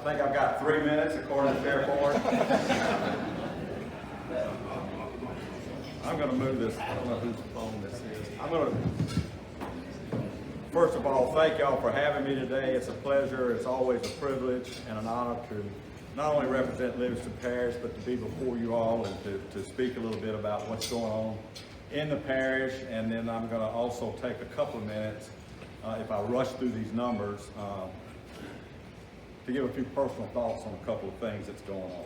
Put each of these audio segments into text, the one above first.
I think I've got 3 minutes according to Sheriff Ford. I'm going to move this. I don't know whose phone this is. First of all, thank y'all for having me today. It's a pleasure. It's always a privilege and an honor to not only represent Livingston Parish, but to be before you all and to speak a little bit about what's going on in the parish. And then I'm going to also take a couple of minutes, if I rush through these numbers, to give a few personal thoughts on a couple of things that's going on.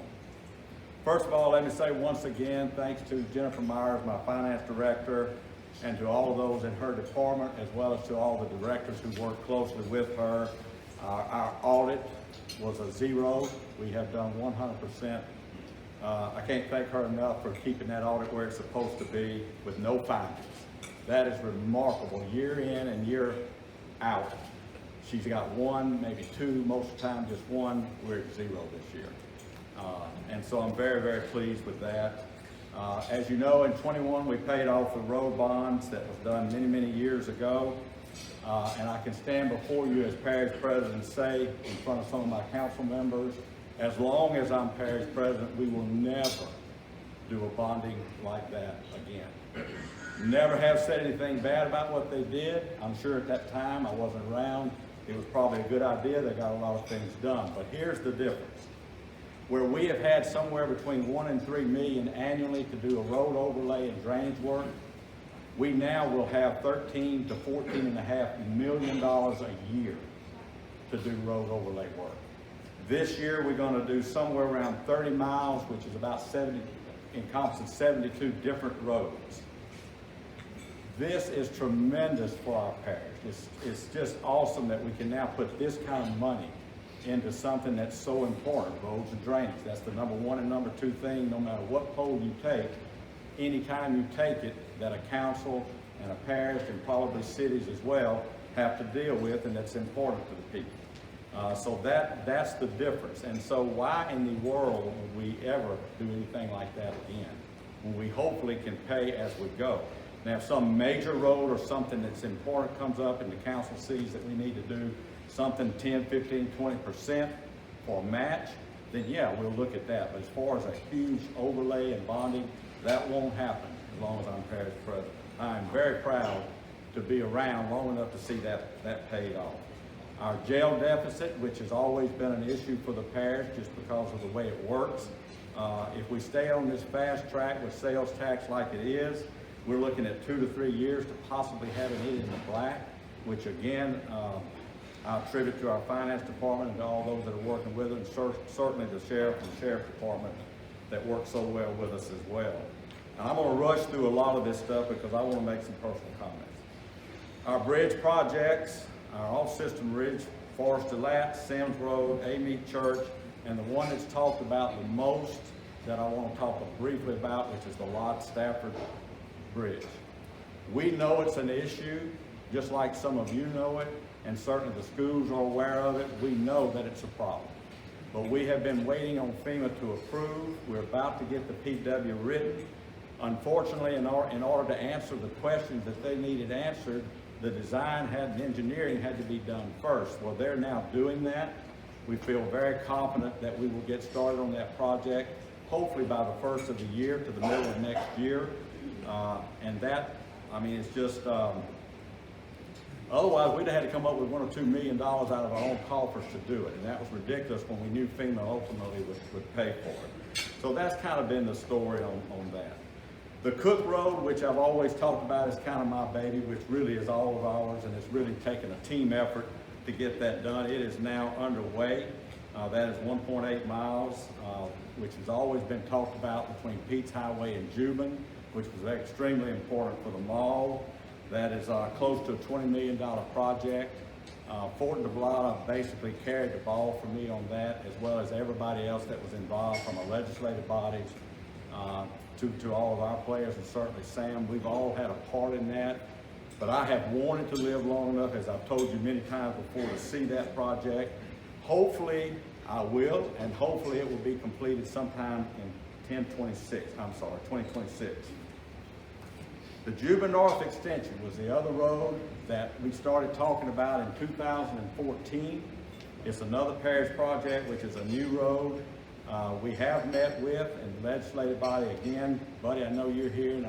First of all, let me say once again, thanks to Jennifer Myers, my finance director, and to all of those in her department, as well as to all the directors who work closely with her. Our audit was a 0. We have done 100%. I can't thank her enough for keeping that audit where it's supposed to be with no findings. That is remarkable, year in and year out. She's got 1, maybe 2, most of the time just 1. We're at 0 this year. And so I'm very, very pleased with that. As you know, in 21, we paid off the road bonds that was done many, many years ago. And I can stand before you as parish president and say in front of some of my council members, as long as I'm parish president, we will never do a bonding like that again. Never have said anything bad about what they did. I'm sure at that time I wasn't around. It was probably a good idea. They got a lot of things done. But here's the difference. Where we have had somewhere between $1 and $3 million annually to do a road overlay and drainage work, we now will have $13 to $14.5 million a year to do road overlay work. This year we're going to do somewhere around 30 miles, which is about 70, encompassing 72 different roads. This is tremendous for our parish. It's just awesome that we can now put this kind of money into something that's so important, roads and drainage. That's the number 1 and number 2 thing, no matter what poll you take. Anytime you take it, that a council and a parish and probably cities as well have to deal with, and that's important to the people. So that's the difference. And so why in the world would we ever do anything like that again, when we hopefully can pay as we go? Now, if some major road or something that's important comes up and the council sees that we need to do something 10, 15, 20% for a match, then yeah, we'll look at that. But as far as a huge overlay and bonding, that won't happen as long as I'm parish president. I'm very proud to be around long enough to see that paid off. Our jail deficit, which has always been an issue for the parish just because of the way it works, if we stay on this fast track with sales tax like it is, we're looking at 2 to 3 years to possibly having it in the black, which again, I attribute to our finance department and to all those that are working with it, and certainly the sheriff and the sheriff's department that work so well with us as well. And I'm going to rush through a lot of this stuff because I want to make some personal comments. Our bridge projects, our off-system ridge, Forest to Lat, Sims Road, Amite Church, and the one that's talked about the most that I want to talk briefly about, which is the Lott Stafford Bridge. We know it's an issue, just like some of you know it, and certainly the schools are aware of it. We know that it's a problem. But we have been waiting on FEMA to approve. We're about to get the PW written. Unfortunately, in order to answer the questions that they needed answered, the design and engineering had to be done first. Well, they're now doing that. We feel very confident that we will get started on that project, hopefully by the first of the year to the middle of next year. And that, I mean, it's just, otherwise we'd have had to come up with $1 or $2 million out of our own coffers to do it. And that was ridiculous when we knew FEMA ultimately would pay for it. So that's kind of been the story on that. The Cook Road, which I've always talked about, is kind of my baby, which really is all of ours, and it's really taken a team effort to get that done. It is now underway. That is 1.8 miles, which has always been talked about between Pete's Highway and Juban, which was extremely important for the mall. That is close to a $20 million project. Fort DeBlata basically carried the ball for me on that, as well as everybody else that was involved from our legislative bodies to all of our players, and certainly Sam. We've all had a part in that. But I have wanted to live long enough, as I've told you many times before, to see that project. Hopefully I will, and hopefully it will be completed sometime in 2026. The Juba North Extension was the other road that we started talking about in 2014. It's another parish project, which is a new road. We have met with and legislative body again. Buddy, I know you're here, and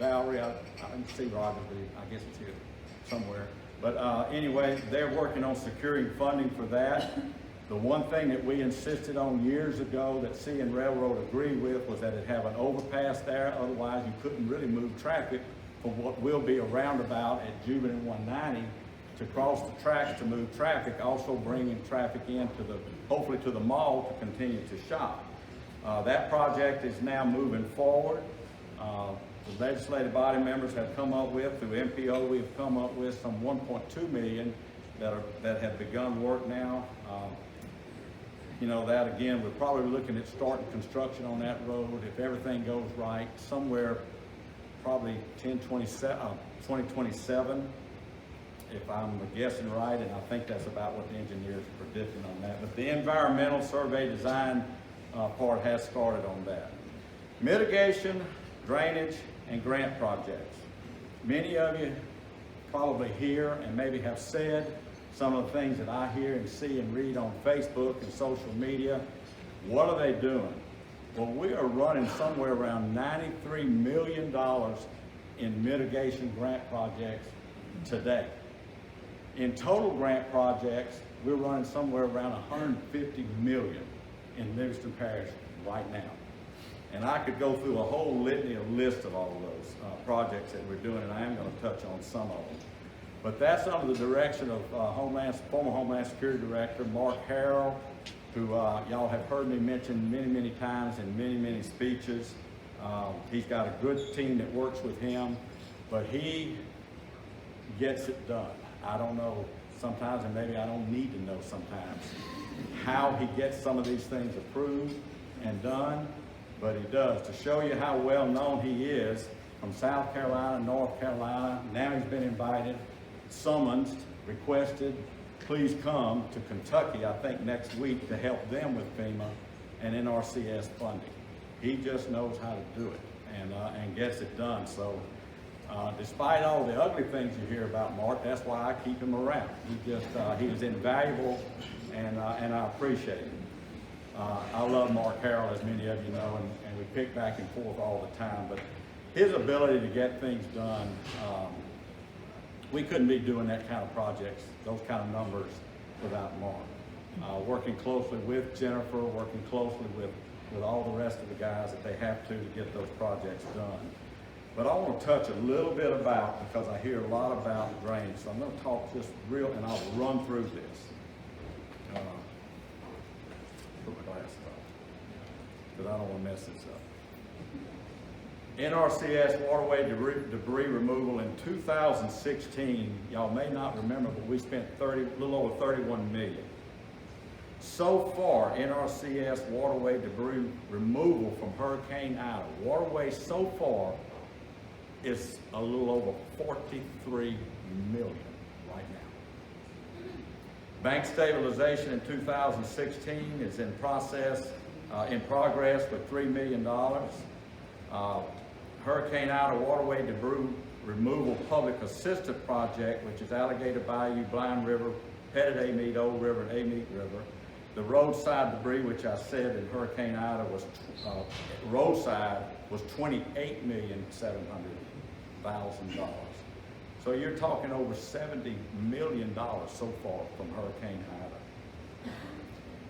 Valerie, I didn't see Roger, but I guess it's here somewhere. But anyway, they're working on securing funding for that. The one thing that we insisted on years ago that C&N Railroad agreed with was that it have an overpass there. Otherwise, you couldn't really move traffic for what will be a roundabout at Jubilee 190 to cross the tracks to move traffic, also bringing traffic into hopefully to the mall to continue to shop. That project is now moving forward. The legislative body members have come up with, through MPO, we have come up with some 1.2 million that have begun work now. You know, that again, we're probably looking at starting construction on that road, if everything goes right, somewhere probably 2027, if I'm guessing right, and I think that's about what the engineers are predicting on that. But the environmental survey design part has started on that. Mitigation, drainage, and grant projects. Many of you probably hear and maybe have said some of the things that I hear and see and read on Facebook and social media. What are they doing? Well, we are running somewhere around $93 million in mitigation grant projects today. In total grant projects, we're running somewhere around $150 million in Livingston Parish right now. And I could go through a whole litany of list of all of those projects that we're doing, and I am going to touch on some of them. But that's under the direction of former Homeland Security Director Mark Harrell, who y'all have heard me mention many, many times in many, many speeches. He's got a good team that works with him, but he gets it done. I don't know sometimes, and maybe I don't need to know sometimes, how he gets some of these things approved and done, but he does. To show you how well known he is, from South Carolina, North Carolina, now he's been invited, summoned, requested, please come to Kentucky, I think next week, to help them with FEMA and NRCS funding. He just knows how to do it and gets it done. So despite all the ugly things you hear about Mark, that's why I keep him around. He is invaluable, and I appreciate him. I love Mark Harrell, as many of you know, and we pick back and forth all the time, but his ability to get things done, we couldn't be doing that kind of projects, those kind of numbers, without Mark. Working closely with Jennifer, working closely with all the rest of the guys that they have to get those projects done. But I want to touch a little bit about, because I hear a lot about drainage, so I'm going to talk just real, and I'll run through this. Put my glasses on, because I don't want to mess this up. NRCS waterway debris removal in 2016, y'all may not remember, but we spent a little over $31 million. So far, NRCS waterway debris removal from Hurricane Ida, waterway so far is a little over $43 million right now. Bank stabilization in 2016 is in progress with $3 million. Hurricane Ida waterway debris removal public assistance project, which is Alligator Bayou, Blind River, Pettit Amite, Old River, and Amite River. The roadside debris, which I said in Hurricane Ida was roadside, was $28,700,000. So you're talking over $70 million so far from Hurricane Ida.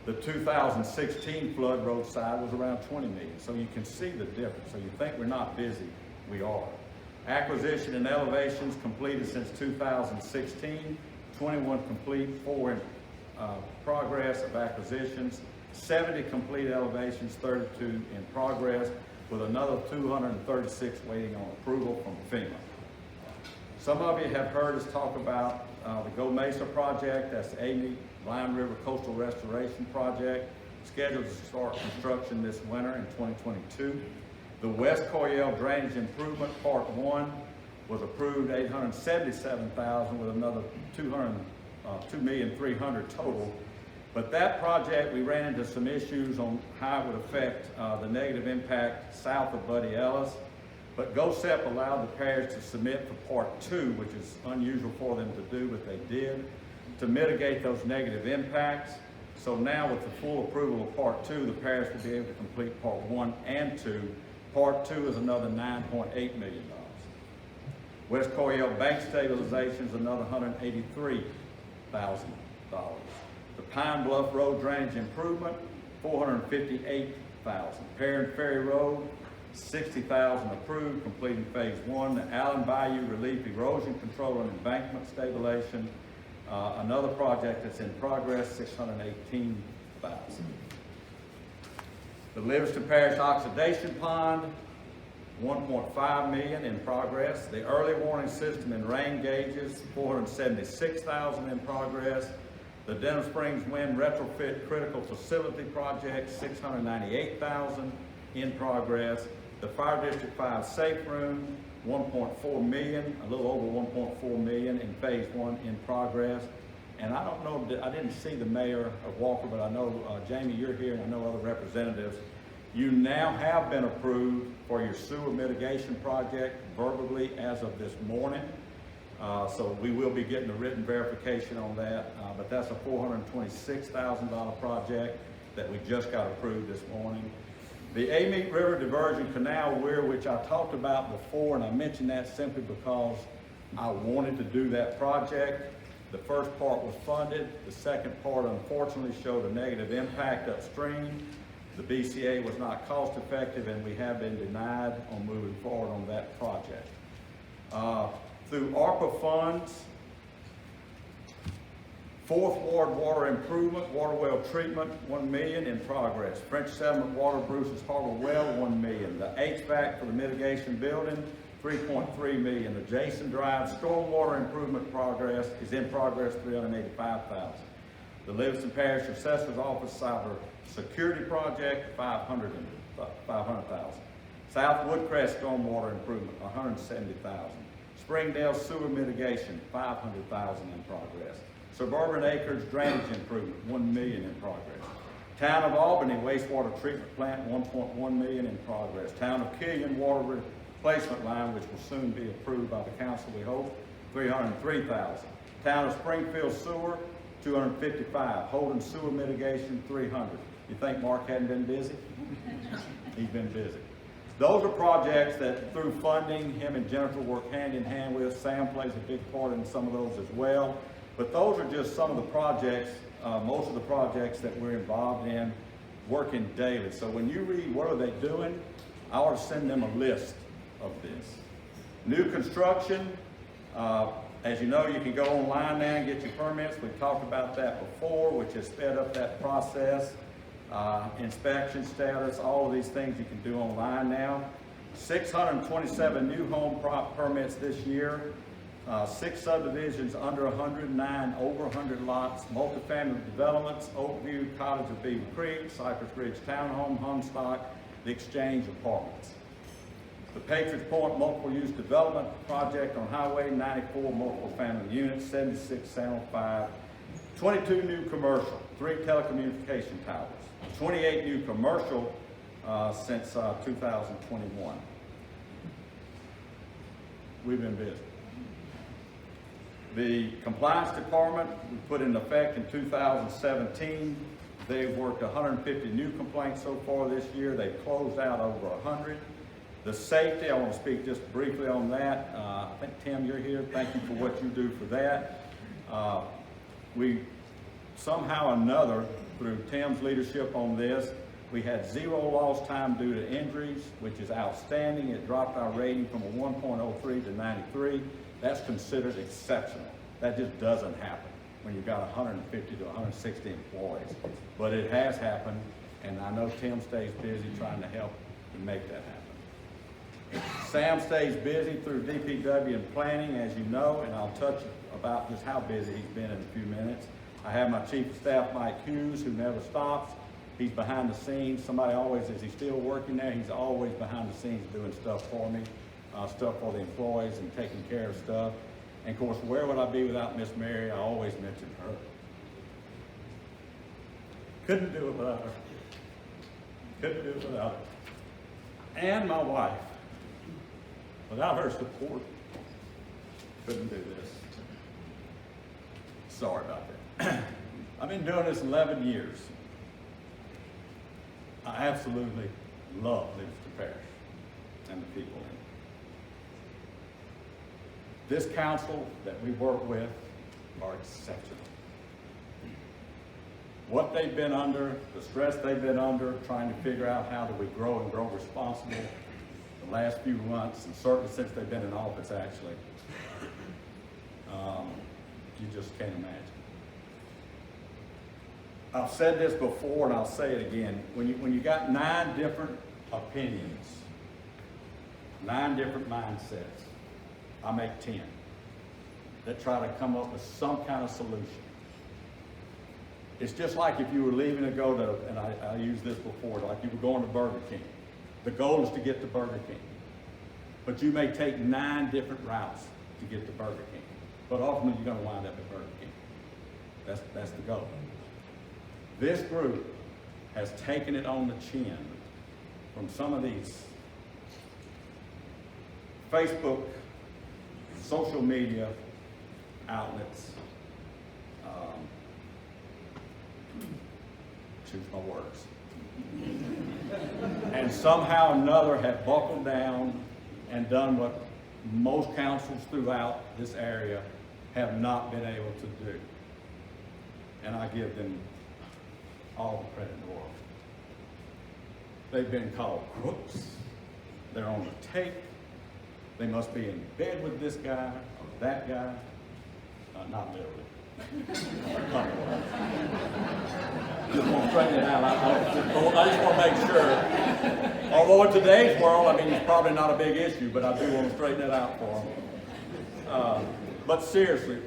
The 2016 flood roadside was around $20 million. So you can see the difference. So you think we're not busy, we are. Acquisition and elevations completed since 2016, 21 complete, 4 in progress of acquisitions, 70 complete elevations, 32 in progress, with another 236 waiting on approval from FEMA. Some of you have heard us talk about the Go Mesa project. That's the Amite Blind River Coastal Restoration Project, scheduled to start construction this winter in 2022. The West Coryell Drainage Improvement Part 1 was approved $877,000 with another $2,300,000 total. But that project, we ran into some issues on how it would affect the negative impact south of Buddy Ellis. But GOSEP allowed the parish to submit for Part 2, which is unusual for them to do, but they did. to mitigate those negative impacts. So now with the full approval of Part 2, the parish will be able to complete Part 1 and 2. Part 2 is another $9.8 million. West Coryell Bank stabilization is another $183,000. The Pine Bluff Road drainage improvement, $458,000. Perrin Ferry Road, $60,000 approved, completing phase 1. The Allen Bayou Relief Erosion Control and Embankment Stabilization, another project that's in progress, $618,000. The Livingston Parish Oxidation Pond, $1.5 million in progress. The early warning system and rain gauges, $476,000 in progress. The Denham Springs Wind Retrofit Critical Facility Project, $698,000 in progress. The Fire District 5 Safe Room, $1.4 million, a little over $1.4 million in phase 1 in progress. And I don't know, I didn't see the mayor of Walker, but I know, Jamie, you're here, and I know other representatives. You now have been approved for your sewer mitigation project verbally as of this morning. So we will be getting a written verification on that, but that's a $426,000 project that we just got approved this morning. The Amite River Diversion Canal Weir, which I talked about before, and I mentioned that simply because I wanted to do that project. The first part was funded. The second part, unfortunately, showed a negative impact upstream. The BCA was not cost effective, and we have been denied on moving forward on that project. Through ARPA funds, Fourth Ward Water Improvement, Water Well Treatment, $1 million in progress. French Settlement Water, Bruce's Harbor Well, $1 million. The HVAC for the mitigation building, $3.3 million. The Jason Drive Stormwater Improvement progress is in progress, $385,000. The Livingston Parish Assessor's Office Cyber Security Project, $500,000. South Woodcrest Stormwater Improvement, $170,000. Springdale Sewer Mitigation, $500,000 in progress. Suburban Acres Drainage Improvement, $1 million in progress. Town of Albany Wastewater Treatment Plant, $1.1 million in progress. Town of Killian Water Replacement Line, which will soon be approved by the council, we hope, $303,000. Town of Springfield Sewer, $255,000. Holden Sewer Mitigation, $300,000. You think Mark hadn't been busy? He's been busy. Those are projects that through funding, him and Jennifer work hand in hand with. Sam plays a big part in some of those as well. But those are just some of the projects, most of the projects that we're involved in working daily. So when you read what are they doing, I ought to send them a list of this. New construction, as you know, you can go online now and get your permits. We've talked about that before, which has sped up that process. Inspection status, all of these things you can do online now. 627 new home permits this year. 6 subdivisions under 100, 9 over 100 lots, multifamily developments, Oakview, Cottage of Beaver Creek, Cypress Ridge Townhome, Humstock, the Exchange Apartments. The Patriots Point Multiple Use Development Project on Highway 94, multiple family units, 76 San 5, 22 new commercial, 3 telecommunication towers, 28 new commercial since 2021. We've been busy. The compliance department we put in effect in 2017. They've worked 150 new complaints so far this year. They've closed out over 100. The safety, I want to speak just briefly on that. I think, Tim, you're here. Thank you for what you do for that. We somehow or another, through Tim's leadership on this, we had 0 lost time due to injuries, which is outstanding. It dropped our rating from a 1.03 to 93. That's considered exceptional. That just doesn't happen when you've got 150 to 160 employees. But it has happened, and I know Tim stays busy trying to help to make that happen. Sam stays busy through DPW and planning, as you know, and I'll touch about just how busy he's been in a few minutes. I have my Chief of Staff, Mike Hughes, who never stops. He's behind the scenes. Somebody always, is he still working there? He's always behind the scenes doing stuff for me, stuff for the employees and taking care of stuff. And of course, where would I be without Miss Mary? I always mention her. Couldn't do it without her. Couldn't do it without her. And my wife. Without her support, couldn't do this. Sorry about that. I've been doing this 11 years. I absolutely love Livingston Parish and the people in it. This council that we work with are exceptional. What they've been under, the stress they've been under, trying to figure out how do we grow and grow responsibly the last few months, and certainly since they've been in office, actually, you just can't imagine. I've said this before and I'll say it again. When you got 9 different opinions, 9 different mindsets, I make 10 that try to come up with some kind of solution. It's just like if you were leaving to go to, and I used this before, like you were going to Burger King. The goal is to get to Burger King. But you may take 9 different routes to get to Burger King. But ultimately you're going to wind up at Burger King. That's the goal. This group has taken it on the chin from some of these Facebook, social media outlets, choose my words, and somehow or another have buckled down and done what most councils throughout this area have not been able to do. And I give them all the credit in the world. They've been called crooks. They're on the take. They must be in bed with this guy or that guy. Not literally. Just want to straighten it out. I just want to make sure. Although in today's world, I mean, it's probably not a big issue, but I do want to straighten it out for them. But seriously,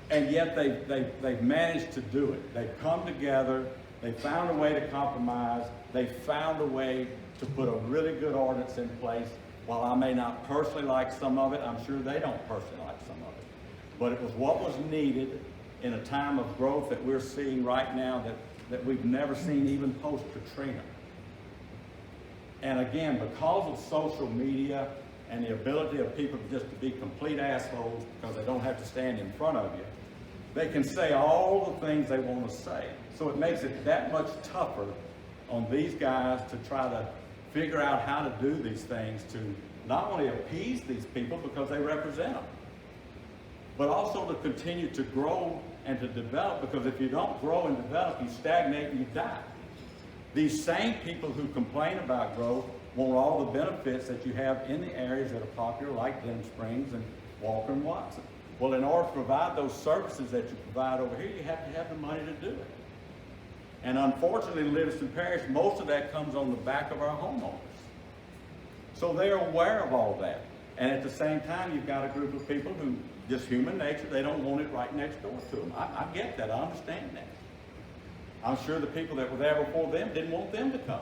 and yet they've managed to do it. They've come together. They found a way to compromise. They found a way to put a really good ordinance in place. While I may not personally like some of it, I'm sure they don't personally like some of it. But it was what was needed in a time of growth that we're seeing right now that we've never seen even post-Katrina. And again, because of social media and the ability of people just to be complete assholes because they don't have to stand in front of you, they can say all the things they want to say. So it makes it that much tougher on these guys to try to figure out how to do these things to not only appease these people because they represent them, but also to continue to grow and to develop, because if you don't grow and develop, you stagnate and you die. These same people who complain about growth want all the benefits that you have in the areas that are popular, like Denham Springs and Walker and Watson. Well, in order to provide those services that you provide over here, you have to have the money to do it. And unfortunately, in Livingston Parish, most of that comes on the back of our homeowners. So they're aware of all that. And at the same time, you've got a group of people who, just human nature, they don't want it right next door to them. I get that, I understand that. I'm sure the people that were there before them didn't want them to come.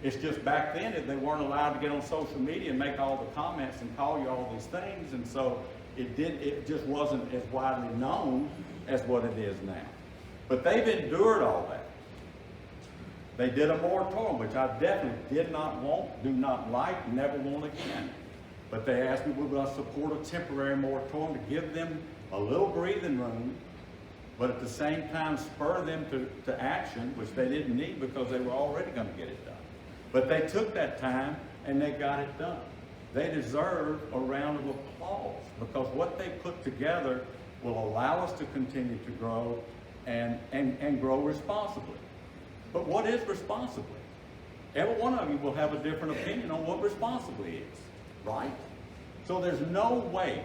It's just back then that they weren't allowed to get on social media and make all the comments and call you all these things, and so it just wasn't as widely known as what it is now. But they've endured all that. They did a moratorium, which I definitely did not want, do not like, never want again. But they asked me, would I support a temporary moratorium to give them a little breathing room, but at the same time spur them to action, which they didn't need because they were already going to get it done. But they took that time and they got it done. They deserve a round of applause because what they put together will allow us to continue to grow and grow responsibly. But what is responsibly? Every one of you will have a different opinion on what responsibly is, right? So there's no way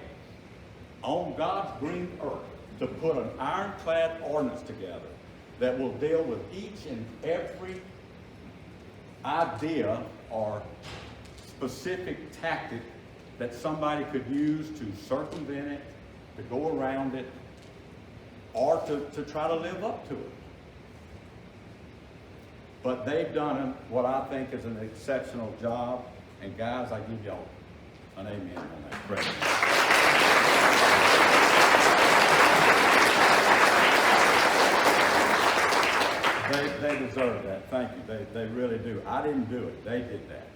on God's green earth to put an ironclad ordinance together that will deal with each and every idea or specific tactic that somebody could use to circumvent it, to go around it, or to try to live up to it. But they've done what I think is an exceptional job. And guys, I give y'all an amen on that. Praise. They deserve that. Thank you. They really do. I didn't do it. They did that.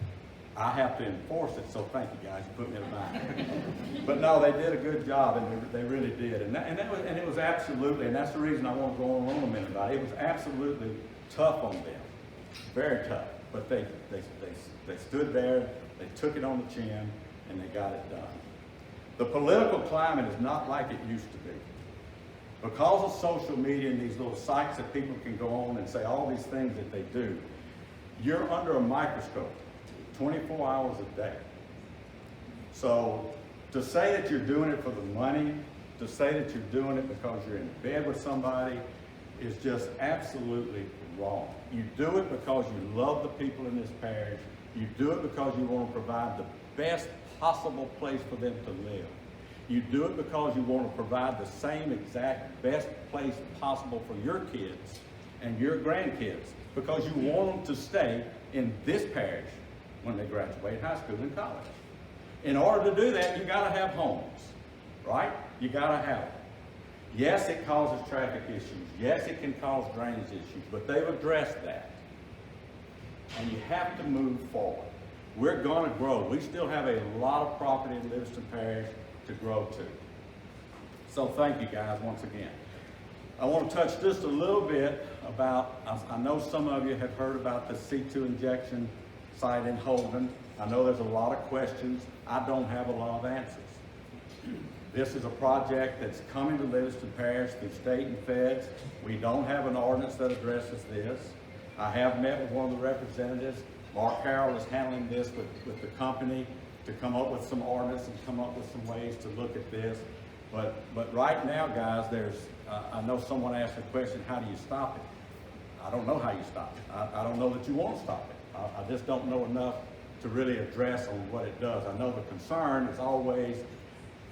I have to enforce it, so thank you guys, you put me in a bind. But no, they did a good job, and they really did. And it was absolutely, and that's the reason I want to go on a minute about it. It was absolutely tough on them, very tough. But they stood there, they took it on the chin, and they got it done. The political climate is not like it used to be. Because of social media and these little sites that people can go on and say all these things that they do, you're under a microscope 24 hours a day. So to say that you're doing it for the money, to say that you're doing it because you're in bed with somebody is just absolutely wrong. You do it because you love the people in this parish. You do it because you want to provide the best possible place for them to live. You do it because you want to provide the same exact best place possible for your kids and your grandkids, because you want them to stay in this parish when they graduate high school and college. In order to do that, you got to have homes, right? You got to have them. Yes, it causes traffic issues. Yes, it can cause drainage issues, but they've addressed that. And you have to move forward. We're going to grow. We still have a lot of property in Livingston Parish to grow to. So thank you guys once again. I want to touch just a little bit about, I know some of you have heard about the C2 injection site in Holden. I know there's a lot of questions. I don't have a lot of answers. This is a project that's coming to Livingston Parish through state and feds. We don't have an ordinance that addresses this. I have met with one of the representatives. Mark Carroll is handling this with the company to come up with some ordinance and come up with some ways to look at this. But right now, guys, I know someone asked the question, how do you stop it? I don't know how you stop it. I don't know that you want to stop it. I just don't know enough to really address on what it does. I know the concern is always,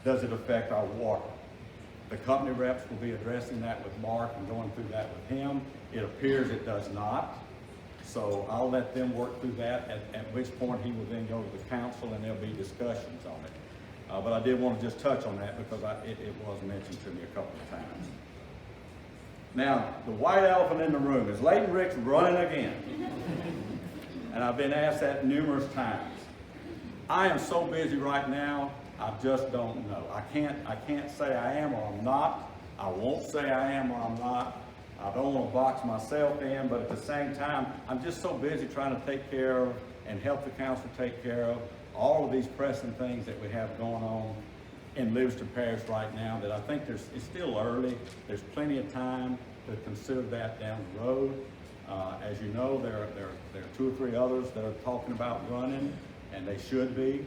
does it affect our water? The company reps will be addressing that with Mark and going through that with him. It appears it does not. So I'll let them work through that, at which point he will then go to the council and there'll be discussions on it. But I did want to just touch on that because it was mentioned to me a couple of times. Now, the white elephant in the room, is Leighton Ricks running again? And I've been asked that numerous times. I am so busy right now, I just don't know. I can't say I am or I'm not. I won't say I am or I'm not. I don't want to box myself in, but at the same time, I'm just so busy trying to take care of and help the council take care of all of these pressing things that we have going on in Livingston Parish right now that I think it's still early. There's plenty of time to consider that down the road. As you know, there are 2 or 3 others that are talking about running, and they should be.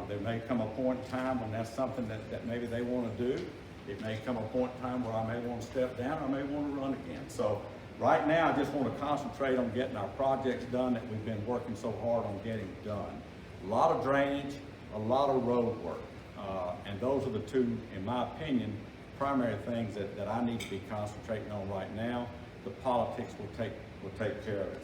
There may come a point in time when that's something that maybe they want to do. It may come a point in time where I may want to step down, or I may want to run again. So right now, I just want to concentrate on getting our projects done that we've been working so hard on getting done. A lot of drainage, a lot of road work. And those are the 2, in my opinion, primary things that I need to be concentrating on right now. The politics will take care of it.